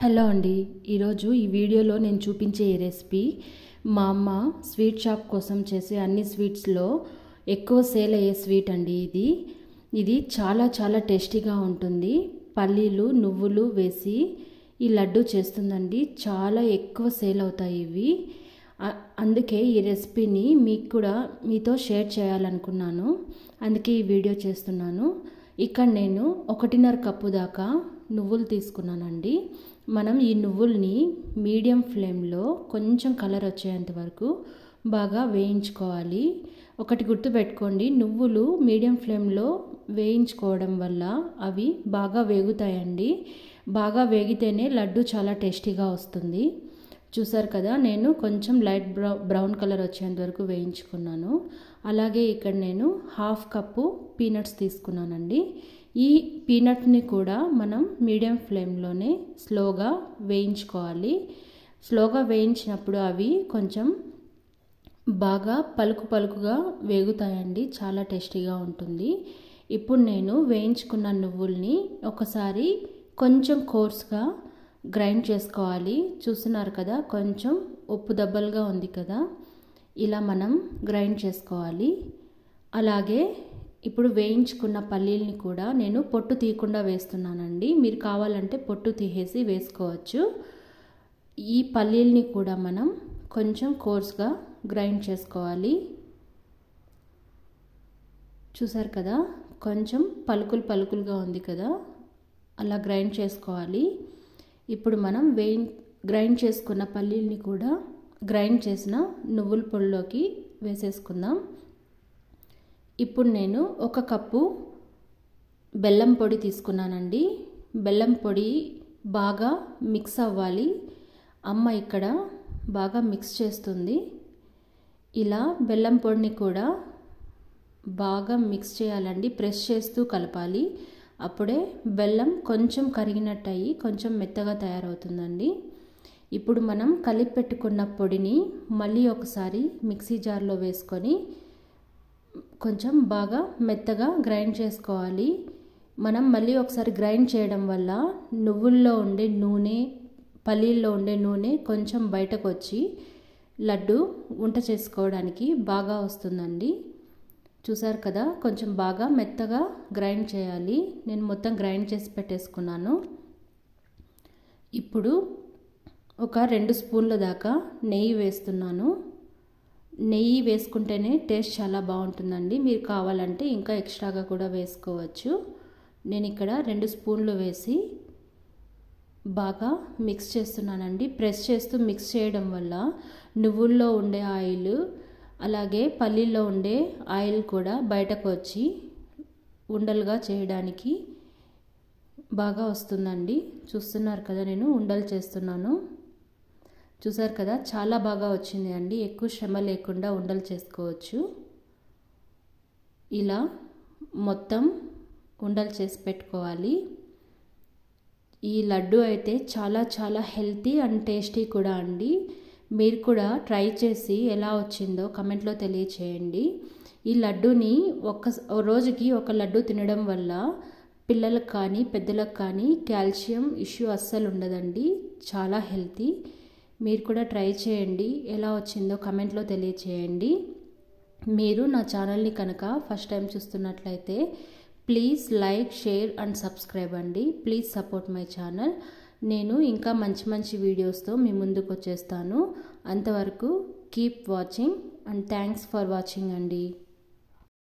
Hello అండి, ఈరోజు ఈ వీడియోలో నేను చూపించే ఈ రెసిపీ మా అమ్మ స్వీట్ షాప్ కోసం చేసే అన్ని స్వీట్స్లో ఎక్కువ సేల్ అయ్యే స్వీట్ అండి. ఇది చాలా టేస్టీగా ఉంటుంది. పల్లీలు నువ్వులు వేసి ఈ లడ్డు చేస్తుందండి. చాలా ఎక్కువ సేల్ అవుతాయి ఇవి. అందుకే ఈ రెసిపీని మీతో షేర్ చేయాలనుకున్నాను. అందుకే ఈ వీడియో చేస్తున్నాను. ఇక్కడ నేను 1.5 కప్పు దాకా నువ్వులు తీసుకున్నానండి. మనం ఈ నువ్వుల్ని మీడియం ఫ్లేమ్లో కొంచెం కలర్ వచ్చేంత వరకు బాగా వేయించుకోవాలి. ఒకటి గుర్తుపెట్టుకోండి, నువ్వులు మీడియం ఫ్లేమ్లో వేయించుకోవడం వల్ల అవి బాగా వేగుతాయండి. బాగా వేగితేనే లడ్డు చాలా టేస్టీగా వస్తుంది. చూసారు కదా, నేను కొంచెం లైట్ బ్రౌన్ కలర్ వచ్చేంత వరకు వేయించుకున్నాను. అలాగే ఇక్కడ నేను 1/2 కప్పు పీనట్స్ తీసుకున్నానండి. ఈ పీనట్ని కూడా మనం మీడియం ఫ్లేమ్లోనే స్లోగా వేయించుకోవాలి. స్లోగా వేయించినప్పుడు అవి కొంచెం బాగా పలుకుగా వేగుతాయండి. చాలా టేస్టీగా ఉంటుంది. ఇప్పుడు నేను వేయించుకున్న నువ్వుల్ని ఒకసారి కొంచెం కోర్స్గా గ్రైండ్ చేసుకోవాలి. చూస్తున్నారు కదా, కొంచెం ఉప్పు దబ్బలుగా ఉంది కదా, ఇలా మనం గ్రైండ్ చేసుకోవాలి. అలాగే ఇప్పుడు వేయించుకున్న పల్లీల్ని కూడా నేను పొట్టు తీయకుండా వేస్తున్నానండి. మీరు కావాలంటే పొట్టు తీసేసి వేసుకోవచ్చు. ఈ పల్లీల్ని కూడా మనం కొంచెం కోర్స్గా గ్రైండ్ చేసుకోవాలి. చూసారు కదా, కొంచెం పలుకులుగా ఉంది కదా, అలా గ్రైండ్ చేసుకోవాలి. ఇప్పుడు మనం గ్రైండ్ చేసుకున్న పల్లీల్ని కూడా గ్రైండ్ చేసిన నువ్వుల పొడిలోకి వేసేసుకుందాం. ఇప్పుడు నేను 1 కప్పు బెల్లం పొడి తీసుకున్నానండి. బెల్లం పొడి బాగా మిక్స్ అవ్వాలి. అమ్మ ఇక్కడ బాగా మిక్స్ చేస్తుంది. ఇలా బెల్లం పొడిని కూడా బాగా మిక్స్ చేయాలండి. ప్రెస్ చేస్తూ కలపాలి. అప్పుడే బెల్లం కొంచెం కరిగినట్టు అయ్యి కొంచెం మెత్తగా తయారవుతుందండి. ఇప్పుడు మనం కలిపి పెట్టుకున్న పొడిని మళ్ళీ ఒకసారి మిక్సీ జార్లో వేసుకొని కొంచెం బాగా మెత్తగా గ్రైండ్ చేసుకోవాలి. మనం మళ్ళీ ఒకసారి గ్రైండ్ చేయడం వల్ల నువ్వుల్లో ఉండే నూనె, పల్లీల్లో ఉండే నూనె కొంచెం బయటకు వచ్చి లడ్డు వంట చేసుకోవడానికి బాగా వస్తుందండి. చూసారు కదా, కొంచెం బాగా మెత్తగా గ్రైండ్ చేయాలి. నేను మొత్తం గ్రైండ్ చేసి పెట్టేసుకున్నాను. ఇప్పుడు ఒక 2 స్పూన్ల దాకా నెయ్యి వేస్తున్నాను. నెయ్యి వేసుకుంటేనే టేస్ట్ చాలా బాగుంటుందండి. మీరు కావాలంటే ఇంకా ఎక్స్ట్రాగా కూడా వేసుకోవచ్చు. నేను ఇక్కడ 2 స్పూన్లు వేసి బాగా మిక్స్ చేస్తున్నానండి. ప్రెస్ చేస్తూ మిక్స్ చేయడం వల్ల నువ్వుల్లో ఉండే ఆయిల్ అలాగే పల్లీల్లో ఉండే ఆయిల్ కూడా బయటకు వచ్చి ఉండలుగా చేయడానికి బాగా వస్తుందండి. చూస్తున్నారు కదా, నేను ఉండలు చేస్తున్నాను. చూసారు కదా, చాలా బాగా వచ్చింది అండి. ఎక్కువ శ్రమ లేకుండా ఉండలు చేసుకోవచ్చు. ఇలా మొత్తం ఉండలు చేసి పెట్టుకోవాలి. ఈ లడ్డు అయితే చాలా హెల్తీ అండ్ టేస్టీ కూడా అండి. మీరు కూడా ట్రై చేసి ఎలా వచ్చిందో కమెంట్లో తెలియచేయండి. ఈ లడ్డూని రోజుకి ఒక లడ్డు తినడం వల్ల పిల్లలకు కానీ పెద్దలకు కానీ కాల్షియం ఇష్యూ అస్సలు ఉండదండి. చాలా హెల్తీ. మీరు కూడా ట్రై చేయండి. ఎలా వచ్చిందో కమెంట్లో తెలియచేయండి. మీరు నా ఛానల్ని కనుక ఫస్ట్ టైం చూస్తున్నట్లయితే please like, share and subscribe అండి. Please support my channel. నేను ఇంకా మంచి వీడియోస్తో మీ ముందుకు వచ్చేస్తాను. అంతవరకు keep watching and thanks for watching అండి.